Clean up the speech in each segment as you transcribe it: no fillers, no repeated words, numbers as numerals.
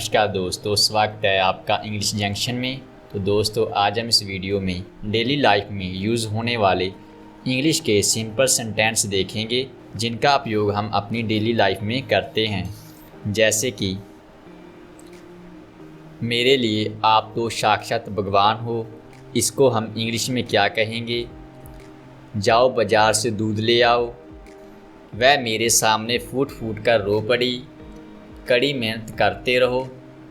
नमस्कार दोस्तों, स्वागत है आपका इंग्लिश जंक्शन में। तो दोस्तों, आज हम इस वीडियो में डेली लाइफ में यूज़ होने वाले इंग्लिश के सिंपल सेंटेंस देखेंगे जिनका उपयोग हम अपनी डेली लाइफ में करते हैं। जैसे कि मेरे लिए आप तो साक्षात भगवान हो, इसको हम इंग्लिश में क्या कहेंगे। जाओ बाज़ार से दूध ले आओ, वह मेरे सामने फूट फूट कर रो पड़ी। कड़ी मेहनत करते रहो।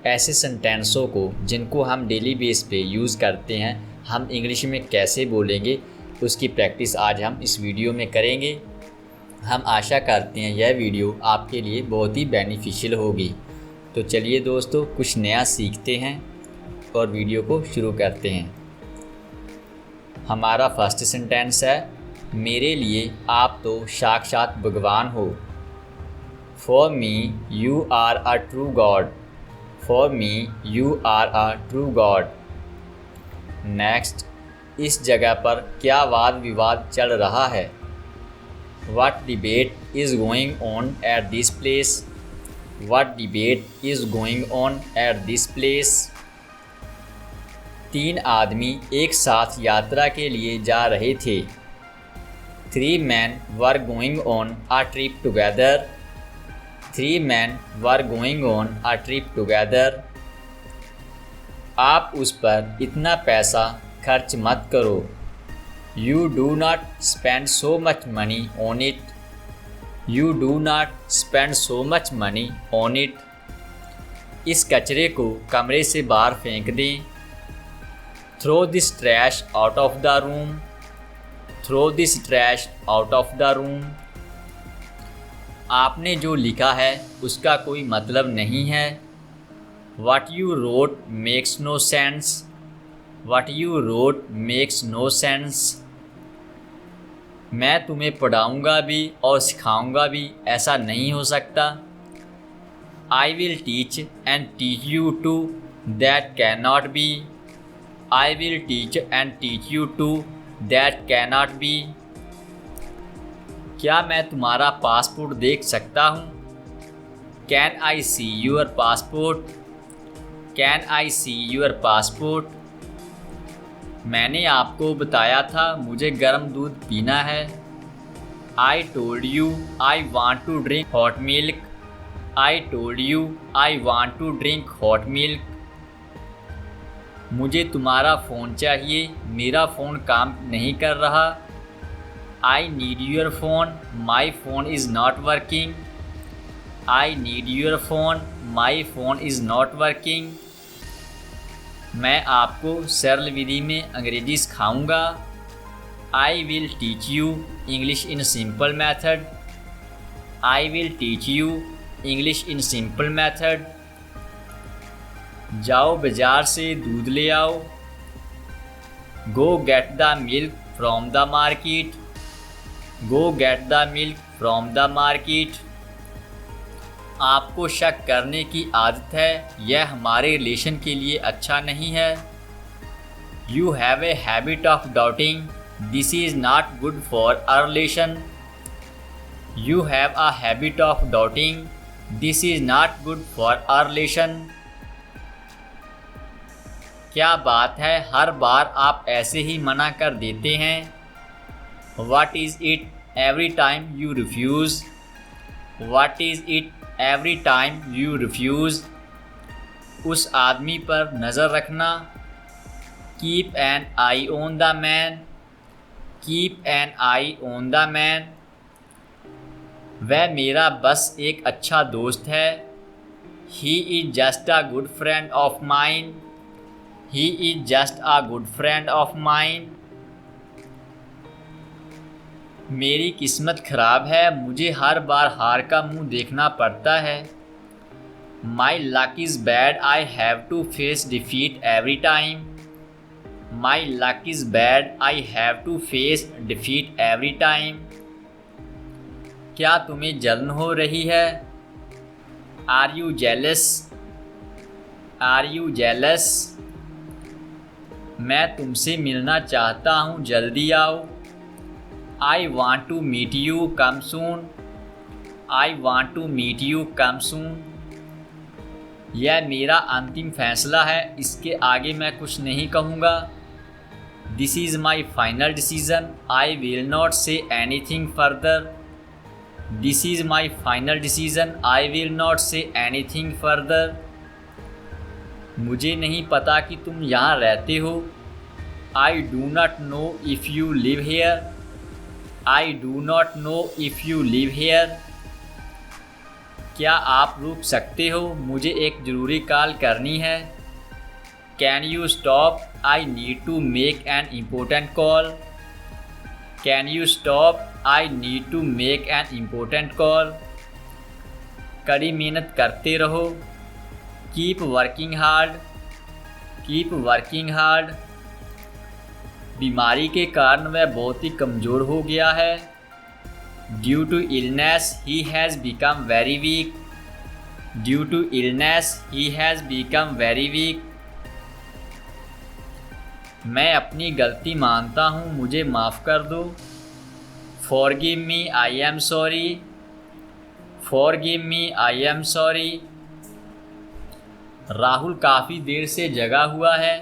ऐसे सेंटेंसों को जिनको हम डेली बेस पे यूज़ करते हैं, हम इंग्लिश में कैसे बोलेंगे, उसकी प्रैक्टिस आज हम इस वीडियो में करेंगे। हम आशा करते हैं यह वीडियो आपके लिए बहुत ही बेनिफिशियल होगी। तो चलिए दोस्तों, कुछ नया सीखते हैं और वीडियो को शुरू करते हैं। हमारा फर्स्ट सेंटेंस है, मेरे लिए आप तो साक्षात भगवान हो। For me, you are a true God. For me, you are a true God. Next, इस जगह पर क्या वाद विवाद चल रहा है? What debate is going on at this place? What debate is going on at this place? 3 आदमी एक साथ यात्रा के लिए जा रहे थे। 3 men were going on a trip together. 3 men were going on a trip together. आप उस पर इतना पैसा खर्च मत करो। You do not spend so much money on it. You do not spend so much money on it. इस कचरे को कमरे से बाहर फेंक दें। Throw this trash out of the room. Throw this trash out of the room. आपने जो लिखा है उसका कोई मतलब नहीं है। What you wrote makes no sense. What you wrote makes no sense. मैं तुम्हें पढ़ाऊँगा भी और सिखाऊँगा भी, ऐसा नहीं हो सकता। I will teach and teach you too. That cannot be. I will teach and teach you too. That cannot be. क्या मैं तुम्हारा पासपोर्ट देख सकता हूँ? Can I see your passport? Can I see your passport? मैंने आपको बताया था मुझे गर्म दूध पीना है। I told you I want to drink hot milk. I told you I want to drink hot milk. मुझे तुम्हारा फ़ोन चाहिए, मेरा फ़ोन काम नहीं कर रहा। I need your phone. My phone is not working. I need your phone. My phone is not working. मैं आपको सरल विधि में अंग्रेजी सिखाऊंगा। I will teach you English in simple method. I will teach you English in simple method. जाओ बाजार से दूध ले आओ। Go get the milk from the market. Go get the milk from the market. आपको शक करने की आदत है, यह हमारे रिलेशन के लिए अच्छा नहीं है। You have a habit of doubting. This is not good for our relation. You have a habit of doubting. This is not good for our relation. क्या बात है, हर बार आप ऐसे ही मना कर देते हैं। What is it every time you refuse? What is it every time you refuse? उस आदमी पर नज़र रखना। Keep an eye on the man. Keep an eye on the man. वह मेरा बस एक अच्छा दोस्त है। He is just a good friend of mine. He is just a good friend of mine. मेरी किस्मत ख़राब है, मुझे हर बार हार का मुंह देखना पड़ता है। My luck is bad. I have to face defeat every time. My luck is bad. I have to face defeat every time. क्या तुम्हें जलन हो रही है? Are you jealous? Are you jealous? मैं तुमसे मिलना चाहता हूँ, जल्दी आओ। I want to meet you, come soon. I want to meet you, come soon. यह मेरा अंतिम फैसला है, इसके आगे मैं कुछ नहीं कहूँगा। This is my final decision, I will not say anything further. This is my final decision, I will not say anything further. मुझे नहीं पता कि तुम यहाँ रहते हो। I do not know if you live here. I do not know if you live here. क्या आप रुक सकते हो, मुझे एक ज़रूरी कॉल करनी है। Can you stop, I need to make an important call. Can you stop, I need to make an important call. कड़ी मेहनत करते रहो। Keep working hard. Keep working hard. बीमारी के कारण वह बहुत ही कमज़ोर हो गया है। Due to illness he has become very weak. Due to illness he has become very weak. मैं अपनी गलती मानता हूँ, मुझे माफ़ कर दो। Forgive me, I am sorry. Forgive me, I am sorry. Rahul काफ़ी देर से जगा हुआ है।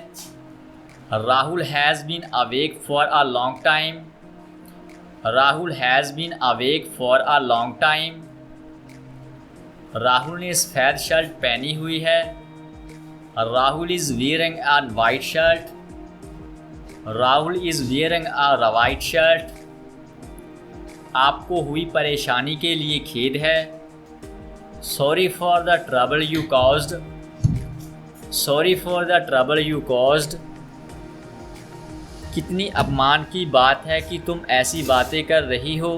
Rahul has been awake for a long time. Rahul has been awake for a long time. Rahul ने सफ़ेद शर्ट पहनी हुई है। Rahul is wearing a white shirt. Rahul is wearing a white shirt. आपको हुई परेशानी के लिए खेद है। Sorry for the trouble you caused. Sorry for the trouble you caused. कितनी अपमान की बात है कि तुम ऐसी बातें कर रही हो।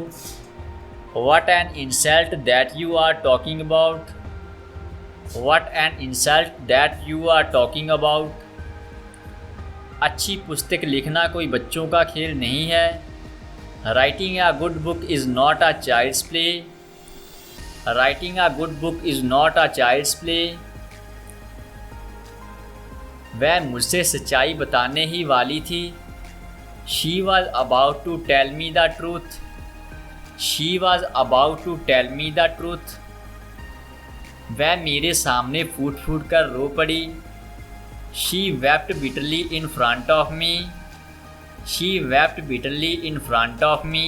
What an insult that you are talking about. What an insult that you are talking about. अच्छी पुस्तक लिखना कोई बच्चों का खेल नहीं है। Writing a good book is not a child's play. Writing a good book is not a child's play. वह मुझसे सच्चाई बताने ही वाली थी। She was about to tell me the truth. She was about to tell me the truth. वह मेरे सामने फूट फूट कर रो पड़ी। She wept bitterly in front of me. She wept bitterly in front of me.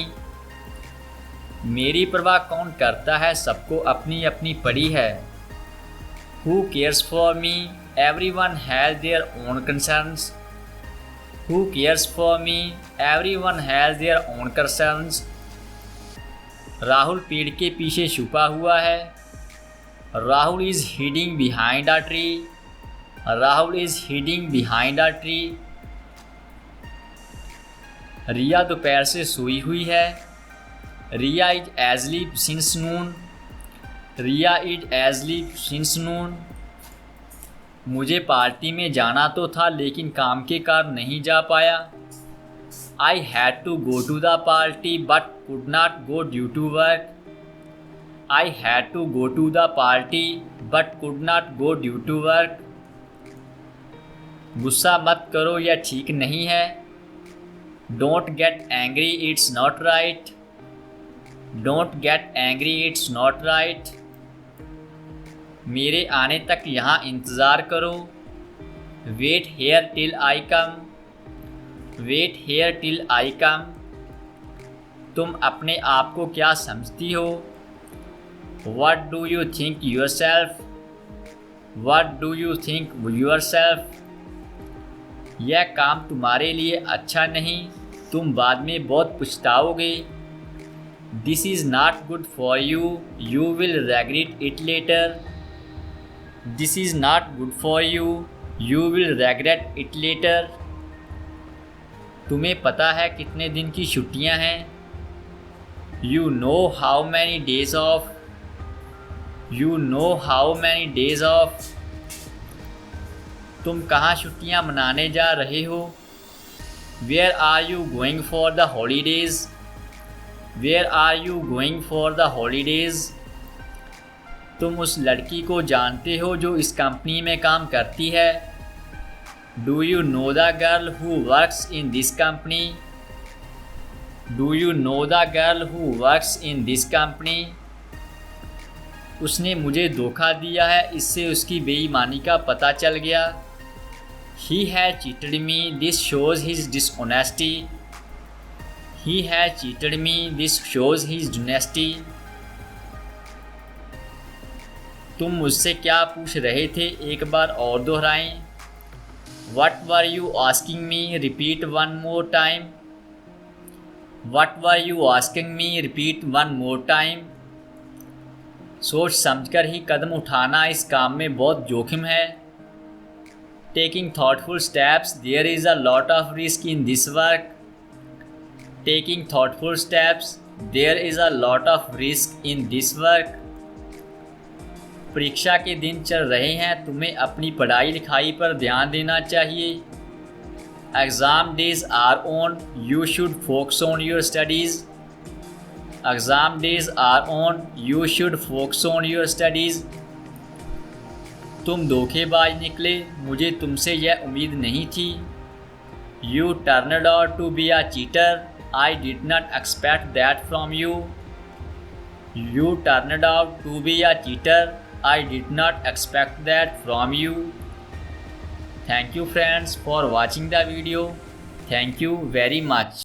मेरी परवाह कौन करता है, सबको अपनी अपनी पड़ी है। Who cares for me? Everyone has their own concerns. Who cares for me? Everyone has their own concerns. Rahul पेड़ के पीछे छुपा हुआ है। Rahul is hiding behind a tree. Rahul is hiding behind a tree. रिया दोपहर से सोई हुई है। Riya is asleep since noon. Riya is asleep since noon. मुझे पार्टी में जाना तो था, लेकिन काम के कारण नहीं जा पाया। I had to go to the party but could not go due to work. I had to go to the party but could not go due to work. गुस्सा मत करो, यह ठीक नहीं है। Don't get angry, it's not right. Don't get angry, it's not right. मेरे आने तक यहाँ इंतज़ार करो। Wait here till I come. Wait here till I come. तुम अपने आप को क्या समझती हो? What do you think yourself? What do you think yourself? यह काम तुम्हारे लिए अच्छा नहीं, तुम बाद में बहुत पछताओगे। This is not good for you. You will regret it later. This is not good for you. You will regret it later. तुम्हें पता है कितने दिन की छुट्टियां हैं? You know how many days off. You know how many days off. तुम कहाँ छुट्टियां मनाने जा रहे हो? Where are you going for the holidays? Where are you going for the holidays? तुम उस लड़की को जानते हो जो इस कंपनी में काम करती है? Do you know the girl who works in this company? Do you know the girl who works in this company? उसने मुझे धोखा दिया है, इससे उसकी बेईमानी का पता चल गया। He has cheated me, this shows his dishonesty. He has cheated me, this shows his dishonesty. तुम मुझसे क्या पूछ रहे थे, एक बार और दोहराएं। What were you asking me? Repeat one more time. What were you asking me? Repeat one more time. सोच समझकर ही कदम उठाना इस काम में बहुत जोखिम है। Taking thoughtful steps, there is a lot of risk in this work. Taking thoughtful steps, there is a lot of risk in this work. परीक्षा के दिन चल रहे हैं, तुम्हें अपनी पढ़ाई लिखाई पर ध्यान देना चाहिए। Exam days are on, you should focus on your studies. Exam days are on, you should focus on your studies. तुम धोखेबाज निकले, मुझे तुमसे यह उम्मीद नहीं थी। You turned out to be a cheater. I did not expect that from you. You turned out to be a cheater. I did not expect that from you. Thank you friends for watching the video. Thank you very much.